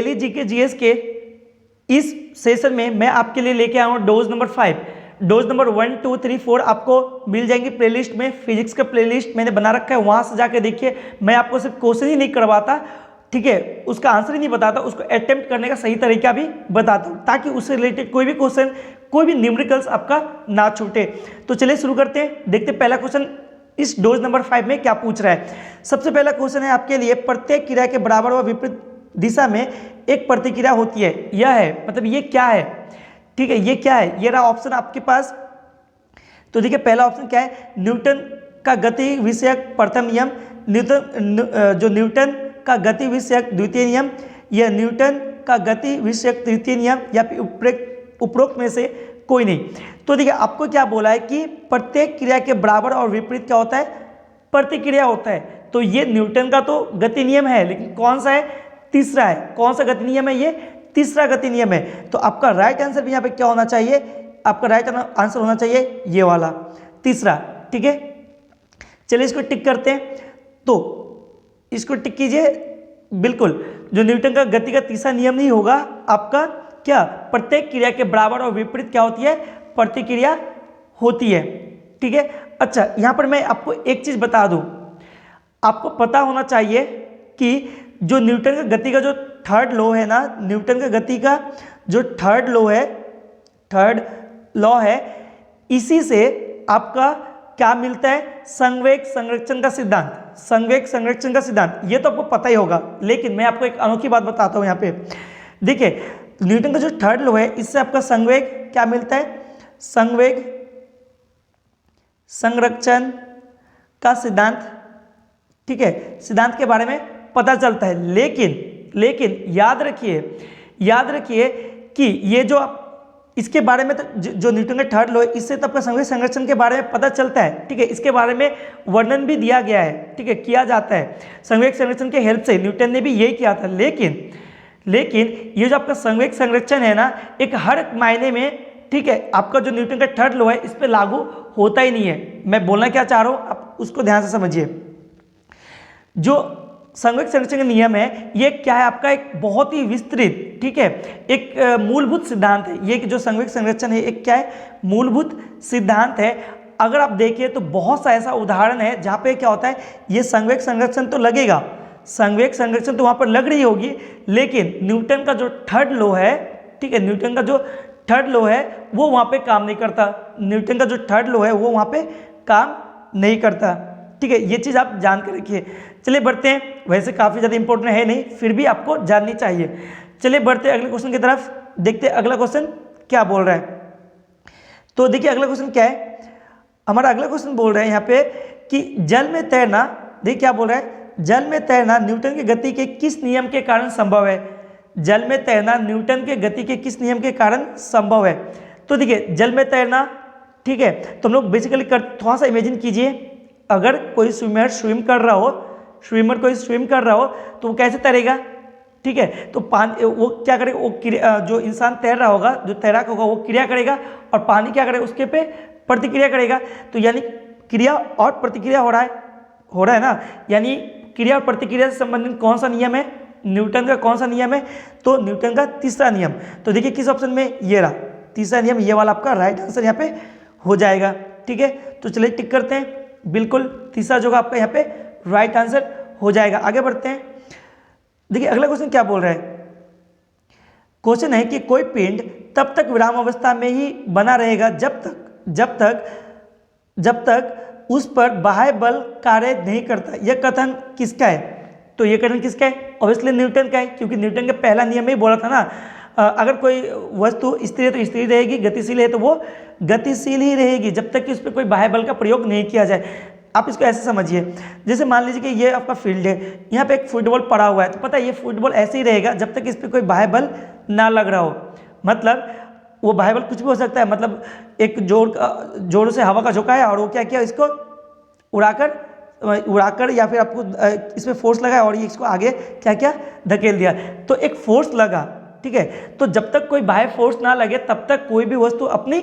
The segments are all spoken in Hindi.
डेली जीके जीएस के इस सेशन में मैं आपके लिए लेके आया हूँ डोज नंबर 5। डोज नंबर 1, 2, 3, 4 आपको मिल जाएंगे प्लेलिस्ट में। फिजिक्स का प्लेलिस्ट मैंने बना रखा है, वहाँ से जाके देखिए। मैं आपको सिर्फ क्वेश्चन ही नहीं करवाता, ठीक है, उसका आंसर ही नहीं बताता, उसको अटेम्प्ट करने का सही तरीका भी बताता हूँ, ताकि उससे रिलेटेड कोई भी क्वेश्चन, कोई भी न्यूमेरिकल्स आपका ना छूटे। तो चलिए शुरू करते हैं, देखते हैं पहला क्वेश्चन इस डोज नंबर 5 में क्या पूछ रहा है। सबसे पहला क्वेश्चन है आपके लिए, प्रत्येक क्रिया के बराबर व विपरीत दिशा में एक प्रतिक्रिया होती है। यह है, मतलब ये क्या है, ठीक है, ये क्या है, ये रहा ऑप्शन आपके पास। तो देखिए पहला ऑप्शन क्या है, न्यूटन का गति विषयक प्रथम नियम, न्यूटन का गति विषयक द्वितीय नियम, या न्यूटन का गति विषयक तृतीय नियम, या फिर उपरोक्त में से कोई नहीं। तो देखिए आपको क्या बोला है कि प्रत्येक क्रिया के बराबर और विपरीत क्या होता है, प्रतिक्रिया होता है। तो ये न्यूटन का तो गति नियम है, लेकिन कौन सा है, तीसरा है। कौन सा गति नियम है, ये तीसरा गति नियम है। तो आपका राइट आंसर भी यहाँ पे क्या होना चाहिए, आपका राइट आंसर होना चाहिए ये वाला तीसरा, ठीक है। चलिए इसको टिक करते हैं, तो इसको टिक कीजिए। बिल्कुल, जो न्यूटन का गति का तीसरा नियम नहीं होगा आपका, क्या, प्रत्येक क्रिया के बराबर और विपरीत क्या होती है, प्रतिक्रिया होती है, ठीक है। अच्छा, यहाँ पर मैं आपको एक चीज बता दूं, आपको पता होना चाहिए कि जो न्यूटन का गति का जो थर्ड लॉ है ना, न्यूटन का गति का जो थर्ड लॉ है, इसी से आपका क्या मिलता है, संवेग संरक्षण का सिद्धांत। संवेग संरक्षण का सिद्धांत ये तो आपको पता ही होगा, लेकिन मैं आपको एक अनोखी बात बताता हूं यहाँ पे। देखिए न्यूटन का जो थर्ड लॉ है, इससे आपका संवेग क्या मिलता है, संवेग संरक्षण का सिद्धांत, ठीक है, सिद्धांत के बारे में पता चलता है। लेकिन याद रखिए कि ये जो आप इसके बारे में, तो जो न्यूटन का थर्ड लॉ है, इससे तो आपका संवेग संरक्षण के बारे में पता चलता है, ठीक है, इसके बारे में वर्णन भी दिया गया है, ठीक है, किया जाता है संवेग संरक्षण के हेल्प से। न्यूटन ने भी यही किया था। लेकिन ये जो आपका संवेग संरक्षण है ना, एक हर मायने में, ठीक है, आपका जो न्यूटन का थर्ड लॉ है इस पर लागू होता ही नहीं है। मैं बोलना क्या चाह रहा हूँ, आप उसको ध्यान से समझिए। जो संवेग संरक्षण का नियम है, ये क्या है, आपका एक बहुत ही विस्तृत, ठीक है, एक मूलभूत सिद्धांत है। ये जो संवेग संरक्षण है, एक क्या है, मूलभूत सिद्धांत है। अगर आप देखिए तो बहुत सा ऐसा उदाहरण है जहाँ पे क्या होता है, ये संवेग संरक्षण तो लगेगा, संवेग संरक्षण तो वहाँ पर लग रही होगी, लेकिन न्यूटन का जो थर्ड लॉ है, ठीक है, न्यूटन का जो थर्ड लॉ है वो वहाँ पे काम नहीं करता। न्यूटन का जो थर्ड लॉ है वो वहाँ पे काम नहीं करता, ठीक है, ये चीज़ आप जान कर रखिए। चलिए बढ़ते हैं, वैसे काफ़ी ज़्यादा इंपॉर्टेंट है नहीं, फिर भी आपको जाननी चाहिए। चलिए बढ़ते हैं अगले क्वेश्चन की तरफ, देखते हैं अगला क्वेश्चन क्या बोल रहा है। तो देखिए अगला क्वेश्चन क्या है, हमारा अगला क्वेश्चन बोल रहा है यहाँ पे कि जल में तैरना, देखिए क्या बोल रहा है, जल में तैरना न्यूटन की गति के किस नियम के कारण संभव है। जल में तैरना न्यूटन के गति के किस नियम के कारण संभव है। तो देखिए जल में तैरना, ठीक है, तो हम लोग बेसिकली थोड़ा सा इमेजिन कीजिए, अगर कोई स्विमर स्विम कर रहा हो तो वो कैसे तैरेगा, ठीक है, तो पानी वो क्या करेगा, वो जो इंसान तैर रहा होगा, जो तैराक होगा, वो क्रिया करेगा और पानी क्या करेगा, उसके पे प्रतिक्रिया करेगा। तो यानी क्रिया और प्रतिक्रिया हो रहा है ना, यानी क्रिया और प्रतिक्रिया से संबंधित कौन सा नियम है, न्यूटन का कौन सा नियम है, तो न्यूटन का तीसरा नियम। तो देखिए किस ऑप्शन में, ये रहा तीसरा नियम, ये वाला आपका राइट आंसर यहाँ पे हो जाएगा, ठीक है। तो चलिए टिक करते हैं, बिल्कुल तीसरा जो आपका यहाँ पे राइट आंसर हो जाएगा। आगे बढ़ते हैं, देखिए अगला क्वेश्चन क्या बोल रहा है। क्वेश्चन है कि कोई पिंड तब तक विराम अवस्था में ही बना रहेगा जब तक उस पर बाह्य बल कार्य नहीं करता। यह कथन किसका है, तो यह कथन किसका है, ऑब्वियसली न्यूटन का है, क्योंकि न्यूटन का पहला नियम में ही बोला था ना, अगर कोई वस्तु स्थिर है तो स्थिर रहेगी, गतिशील है तो वो गतिशील ही रहेगी जब तक कि उस पर कोई बाह्य बल का प्रयोग नहीं किया जाए। आप इसको ऐसे समझिए, जैसे मान लीजिए कि ये आपका फील्ड है, यहाँ पे एक फुटबॉल पड़ा हुआ है, तो पता है ये फुटबॉल ऐसे ही रहेगा जब तक इस पर कोई बाह्य बल ना लग रहा हो। मतलब वो बाह्य बल कुछ भी हो सकता है, मतलब एक जोर से हवा का झोंका है और वो क्या किया, इसको उड़ाकर या फिर आपको इसमें फोर्स लगाया और ये इसको आगे क्या किया, धकेल दिया, तो एक फोर्स लगा, ठीक है। तो जब तक कोई बाह्य फोर्स ना लगे तब तक कोई भी वस्तु अपनी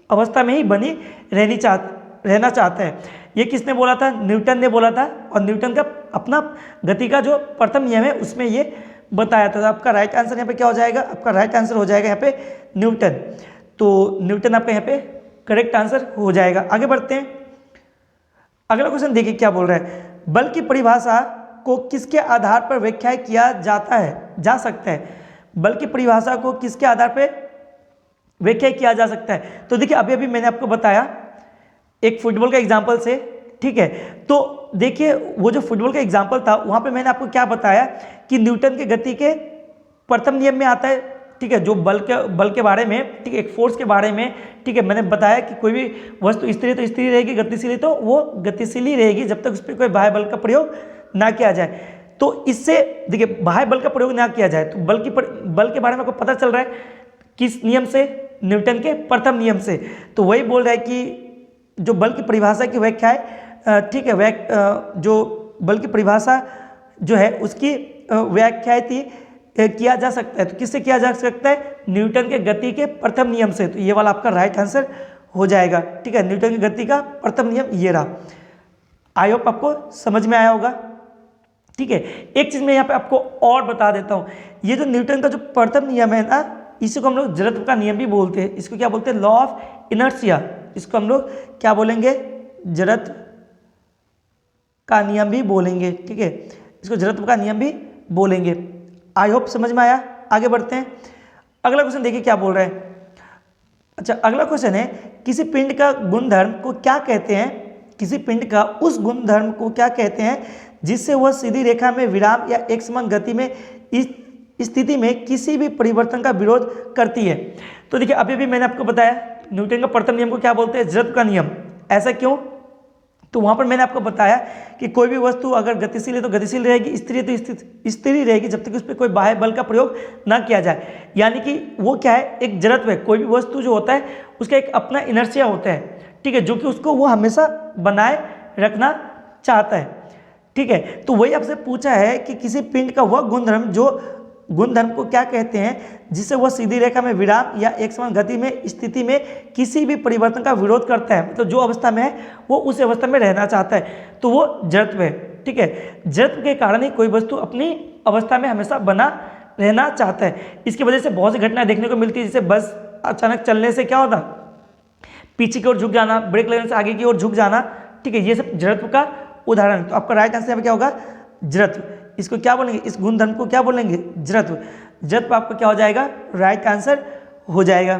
अवस्था में ही बनी रहना चाहता है। ये किसने बोला था, न्यूटन ने बोला था, और न्यूटन का अपना गति का जो प्रथम नियम है उसमें ये बताया था। तो आपका राइट आंसर यहाँ पे क्या हो जाएगा, आपका राइट आंसर हो जाएगा यहाँ पे न्यूटन। तो न्यूटन आपका यहाँ पे करेक्ट आंसर हो जाएगा। आगे बढ़ते हैं, अगला क्वेश्चन देखिए क्या बोल रहा है, बल की परिभाषा को किसके आधार पर व्याख्या किया जा सकता है। बल की परिभाषा को किसके आधार पर व्याख्या किया जा सकता है। तो देखिए अभी अभी मैंने आपको बताया एक फुटबॉल का एग्जाम्पल से, ठीक है। तो देखिए वो जो फुटबॉल का एग्जाम्पल था वहाँ पे मैंने आपको क्या बताया कि न्यूटन के गति के प्रथम नियम में आता है, ठीक है, जो बल के बारे में, ठीक है, एक फोर्स के बारे में, ठीक है, मैंने बताया कि कोई भी वस्तु स्थिर है तो स्थिर रहेगी, गतिशील है तो वो गतिशील ही रहेगी जब तक उस पर कोई बाह्य बल का प्रयोग ना किया जाए। तो इससे देखिए बाह्य बल का प्रयोग ना किया जाए तो बल के बारे में आपको पता चल रहा है किस नियम से, न्यूटन के प्रथम नियम से। तो वही बोल रहा है कि जो बल की परिभाषा की व्याख्या है, ठीक है, जो बल की परिभाषा जो है उसकी व्याख्या किया जा सकता है। तो किससे किया जा सकता है, न्यूटन के गति के प्रथम नियम से। तो ये वाला आपका राइट आंसर हो जाएगा, ठीक है, न्यूटन की गति का प्रथम नियम ये रहा। आई होप आपको समझ में आया होगा, ठीक है। एक चीज मैं यहाँ पे आपको और बता देता हूँ, ये जो न्यूटन का जो प्रथम नियम है ना, इसी को हम लोग जड़त्व का नियम भी बोलते हैं। इसको क्या बोलते हैं, लॉ ऑफ इनर्शिया। इसको हम लोग क्या बोलेंगे, जड़त्व का नियम भी बोलेंगे, ठीक है, इसको जड़त्व का नियम भी बोलेंगे। आई होप समझ में आया। आगे बढ़ते हैं, अगला क्वेश्चन देखिए क्या बोल रहा है। अच्छा, अगला क्वेश्चन है, किसी पिंड का गुणधर्म को क्या कहते हैं, किसी पिंड का उस गुणधर्म को क्या कहते हैं जिससे वह सीधी रेखा में विराम या एक समान गति में इस स्थिति में किसी भी परिवर्तन का विरोध करती है। तो देखिए अभी भी मैंने आपको बताया न्यूटन का प्रथम नियम को क्या बोलते हैं, जड़त्व का नियम। ऐसा क्यों, तो वहां पर मैंने आपको बताया कि कोई भी वस्तु अगर गतिशील है तो गतिशील रहेगी, स्थिर है तो स्थिर ही रहेगी जब तक उस पर कोई बाह्य बल का प्रयोग ना किया जाए। यानी कि वो क्या है, एक जड़त्व है। कोई भी वस्तु जो होता है उसका एक अपना इनर्शिया होता है, ठीक है, जो कि उसको वो हमेशा बनाए रखना चाहता है, ठीक है। तो वही आपसे पूछा है कि किसी पिंड का वह गुणधर्म को क्या कहते हैं जिससे वह सीधी रेखा में विराम या एक समान गति में स्थिति में किसी भी परिवर्तन का विरोध करता है। मतलब जो अवस्था में है वो उस अवस्था में रहना चाहता है, तो वो जड़त्व है, ठीक है। जड़त्व के कारण ही कोई वस्तु अपनी अवस्था में हमेशा बना रहना चाहता है। इसकी वजह से बहुत सी घटनाएं देखने को मिलती है, जैसे बस अचानक चलने से क्या होता, पीछे की ओर झुक जाना, ब्रेक लगने से आगे की ओर झुक जाना, ठीक है, ये सब जड़त्व का उदाहरण। तो आपका राइट आंसर यहाँ पे क्या होगा, जड़त्व। इसको क्या बोलेंगे, इस गुणधर्म को क्या बोलेंगे, जड़त्व। जड़त्व आपका क्या हो जाएगा, राइट आंसर हो जाएगा।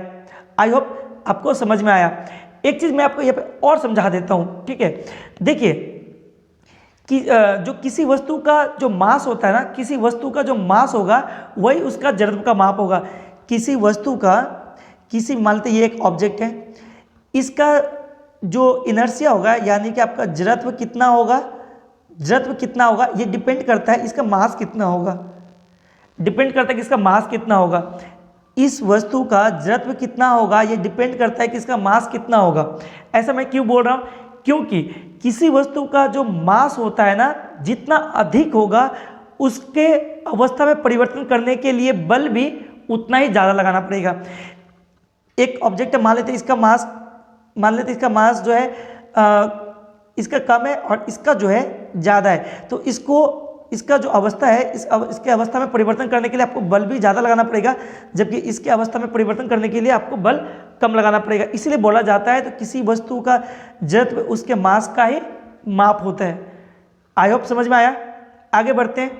आई होप आपको समझ में आया। एक चीज मैं आपको यहाँ पे और समझा देता हूँ, ठीक है। देखिए कि जो किसी वस्तु का जो मास होता है ना, किसी वस्तु का जो मास होगा वही उसका जड़त्व का माप होगा। किसी वस्तु का, किसी मान लेते ये एक ऑब्जेक्ट है, इसका जो इनर्शिया होगा यानी कि आपका जड़त्व कितना होगा, जड़त्व कितना होगा ये डिपेंड करता है इसका मास कितना होगा, डिपेंड करता है कि इसका मास कितना होगा। इस वस्तु का जड़त्व कितना होगा ये डिपेंड करता है कि इसका मास कितना होगा। ऐसा मैं क्यों बोल रहा हूँ, क्योंकि किसी वस्तु का जो मास होता है ना, जितना अधिक होगा उसके अवस्था में परिवर्तन करने के लिए बल भी उतना ही ज़्यादा लगाना पड़ेगा। एक ऑब्जेक्ट मान लेते इसका मास जो है इसका कम है और इसका जो है ज़्यादा है, तो इसका जो अवस्था है इसके अवस्था में परिवर्तन करने के लिए आपको बल भी ज़्यादा लगाना पड़ेगा, जबकि इसके अवस्था में परिवर्तन करने के लिए आपको बल कम लगाना पड़ेगा। इसलिए बोला जाता है तो किसी वस्तु का जड़त्व उसके मास का ही माप होता है। आई होप समझ में आया। आगे बढ़ते हैं,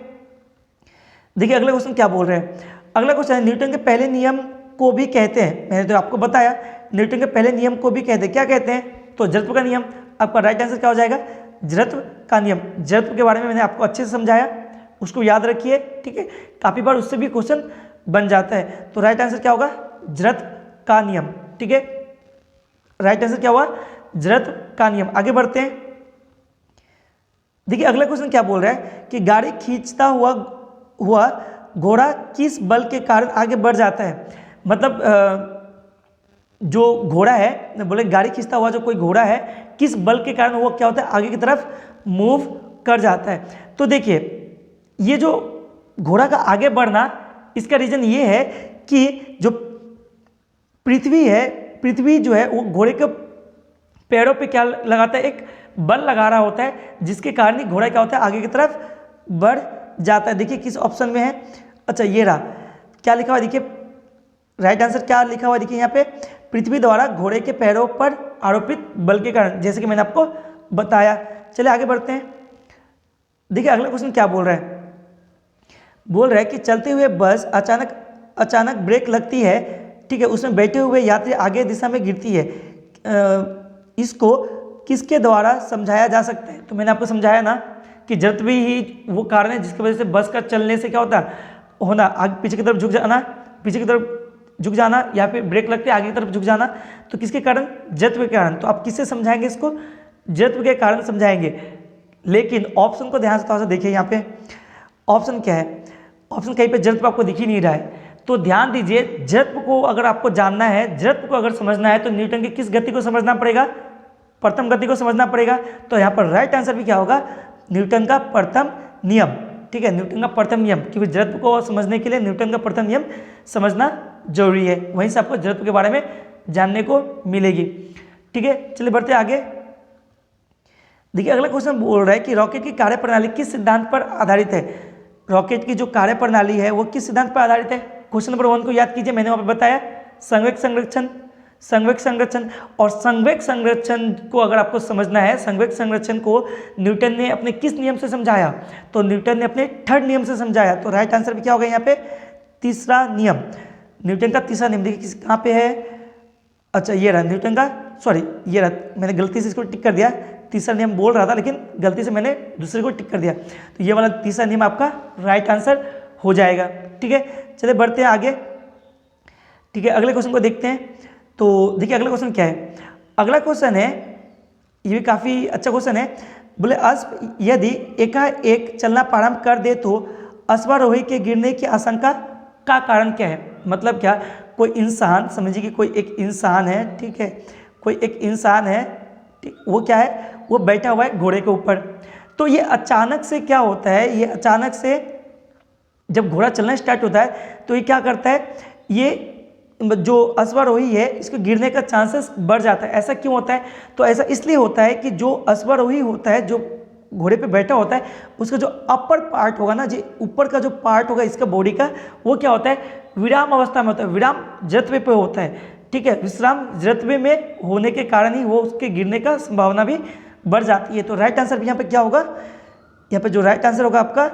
देखिए अगला क्वेश्चन क्या बोल रहे हैं। अगला क्वेश्चन है, न्यूटन के पहले नियम को भी कहते हैं, मैंने तो आपको बताया न्यूटन के पहले नियम को भी कहते हैं, क्या कहते हैं, तो जड़त्व का नियम। आपका राइट आंसर क्या हो जाएगा, जड़त्व का नियम। जड़त्व के बारे में मैंने आपको अच्छे से समझाया, उसको याद रखिए, ठीक है, काफ़ी बार उससे भी क्वेश्चन बन जाता है। तो राइट आंसर क्या होगा, जड़त्व का नियम, ठीक है, राइट आंसर क्या हुआ, जड़त्व का नियम। आगे बढ़ते हैं, देखिए अगला क्वेश्चन क्या बोल रहा है कि गाड़ी खींचता हुआ घोड़ा किस बल के कारण आगे बढ़ जाता है। मतलब जो घोड़ा है, बोले गाड़ी खींचता हुआ जो कोई घोड़ा है किस बल के कारण वो क्या होता है, आगे की तरफ मूव कर जाता है। तो देखिए ये जो घोड़ा का आगे बढ़ना, इसका रीजन ये है कि जो पृथ्वी जो है वो घोड़े के पैरों पे क्या लगाता है, एक बल लगा रहा होता है, जिसके कारण ही घोड़ा क्या होता है, आगे की तरफ बढ़ जाता है। देखिए किस ऑप्शन में है, अच्छा ये रहा, क्या लिखा हुआ देखिए, राइट आंसर क्या लिखा हुआ देखिए यहाँ पे, पृथ्वी द्वारा घोड़े के पैरों पर आरोपित बल के कारण, जैसे कि मैंने आपको बताया। चलिए आगे बढ़ते हैं। देखिए अगला क्वेश्चन क्या बोल रहा है, बोल रहा है कि चलते हुए बस अचानक ब्रेक लगती है, ठीक है, उसमें बैठे हुए यात्री आगे दिशा में गिरती है, इसको किसके द्वारा समझाया जा सकता है? तो मैंने आपको समझाया ना कि जड़त्व ही वो कारण है जिसकी वजह से बस का चलने से क्या होता है, होना आगे पीछे की तरफ झुक जाना, पीछे की तरफ झुक जाना, या फिर ब्रेक लगते आगे की तरफ झुक जाना, तो किसके कारण? जड़त्व के कारण। तो आप किससे समझाएंगे इसको? जड़त्व के कारण समझाएंगे। लेकिन ऑप्शन को ध्यान से थोड़ा सा देखिए, यहाँ पे ऑप्शन क्या है, ऑप्शन कहीं पे जड़त्व आपको दिख ही नहीं रहा है, तो ध्यान दीजिए, जड़त्व को अगर आपको जानना है, जड़त्व को अगर समझना है, तो न्यूटन की किस गति को समझना पड़ेगा? प्रथम गति को समझना पड़ेगा। तो यहाँ पर राइट आंसर भी क्या होगा? न्यूटन का प्रथम नियम, ठीक है, न्यूटन का प्रथम नियम, क्योंकि जड़त्व को समझने के लिए न्यूटन का प्रथम नियम समझना जरूरी है, वहीं से आपको जड़त्व के बारे में जानने को मिलेगी। ठीक है, चलिए बढ़ते आगे। देखिए अगला क्वेश्चन बोल रहा है कि रॉकेट की कार्यप्रणाली किस सिद्धांत पर आधारित है? रॉकेट की जो कार्यप्रणाली है वो किस सिद्धांत पर आधारित है? क्वेश्चन नंबर 1 को याद कीजिए, मैंने वहाँ पर बताया संवेग संरक्षण, संवेग संरक्षण, और संवेग संरक्षण को अगर आपको समझना है, संवेग संरक्षण को न्यूटन ने अपने किस नियम से समझाया? तो न्यूटन ने अपने थर्ड नियम से समझाया। तो राइट आंसर भी क्या होगा यहाँ पे? तीसरा नियम, न्यूटन का तीसरा नियम। देखिए कहाँ पे है, अच्छा ये रहा न्यूटन का, सॉरी ये रहा, मैंने गलती से इसको टिक कर दिया, तीसरा नियम बोल रहा था लेकिन गलती से मैंने दूसरे को टिक कर दिया, तो ये वाला तीसरा नियम आपका राइट आंसर हो जाएगा। ठीक है, चलिए बढ़ते हैं आगे। ठीक है, अगले क्वेश्चन को देखते हैं। तो देखिए अगला क्वेश्चन क्या है, अगला क्वेश्चन है, ये भी काफ़ी अच्छा क्वेश्चन है। बोले अश्व यदि एकाएक चलना प्रारंभ कर दे तो अश्वारोही के गिरने की आशंका का कारण क्या है? मतलब क्या, कोई इंसान, समझिए कि कोई एक इंसान है, ठीक है, कोई एक इंसान है, ठीक, वो क्या है, वो बैठा हुआ है घोड़े के ऊपर, तो ये अचानक से क्या होता है, ये अचानक से जब घोड़ा चलना स्टार्ट होता है तो ये क्या करता है, ये जो अश्वारोही है इसको गिरने का चांसेस बढ़ जाता है। ऐसा क्यों होता है? तो ऐसा इसलिए होता है कि जो अश्वारोही होता है, जो घोड़े पे बैठा होता है, उसका जो अपर पार्ट होगा ना, जो ऊपर का जो पार्ट होगा इसका बॉडी का, वो क्या होता है, विराम अवस्था में होता है, विराम जड़त्व पे होता है। ठीक है, विश्राम जड़त्व में होने के कारण ही वो उसके गिरने का संभावना भी बढ़ जाती है। तो राइट आंसर भी यहाँ पे क्या होगा, यहाँ पे जो राइट आंसर होगा आपका,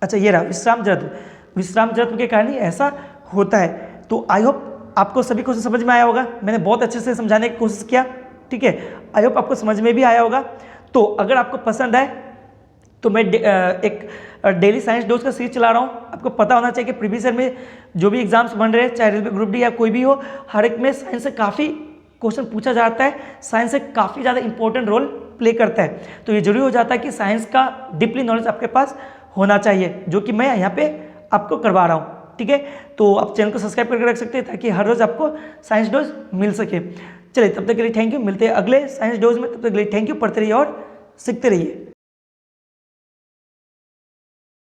अच्छा ये रहा, विश्राम जड़त्व, विश्राम जड़त्व के कारण ही ऐसा होता है। तो आई होप आपको सभी को समझ में आया होगा, मैंने बहुत अच्छे से समझाने की कोशिश किया। ठीक है, आई होप आपको समझ में भी आया होगा। तो अगर आपको पसंद आए तो मैं एक डेली साइंस डोज का सीरीज चला रहा हूँ। आपको पता होना चाहिए कि प्रीवियस ईयर में जो भी एग्जाम्स बन रहे हैं, चाहे रेलवे ग्रुप डी या कोई भी हो, हर एक में साइंस से काफ़ी क्वेश्चन पूछा जाता है, साइंस से काफ़ी ज़्यादा इंपॉर्टेंट रोल प्ले करता है। तो ये जरूरी हो जाता है कि साइंस का डीपली नॉलेज आपके पास होना चाहिए, जो कि मैं यहाँ पे आपको करवा रहा हूँ। ठीक है, तो आप चैनल को सब्सक्राइब करके रख सकते हैं ताकि हर रोज़ आपको साइंस डोज मिल सके। चलिए तब तक के लिए थैंक यू, मिलते हैं अगले साइंस डोज में, तब तक के लिए थैंक यू, पढ़ते रहिए और सीखते रहिए।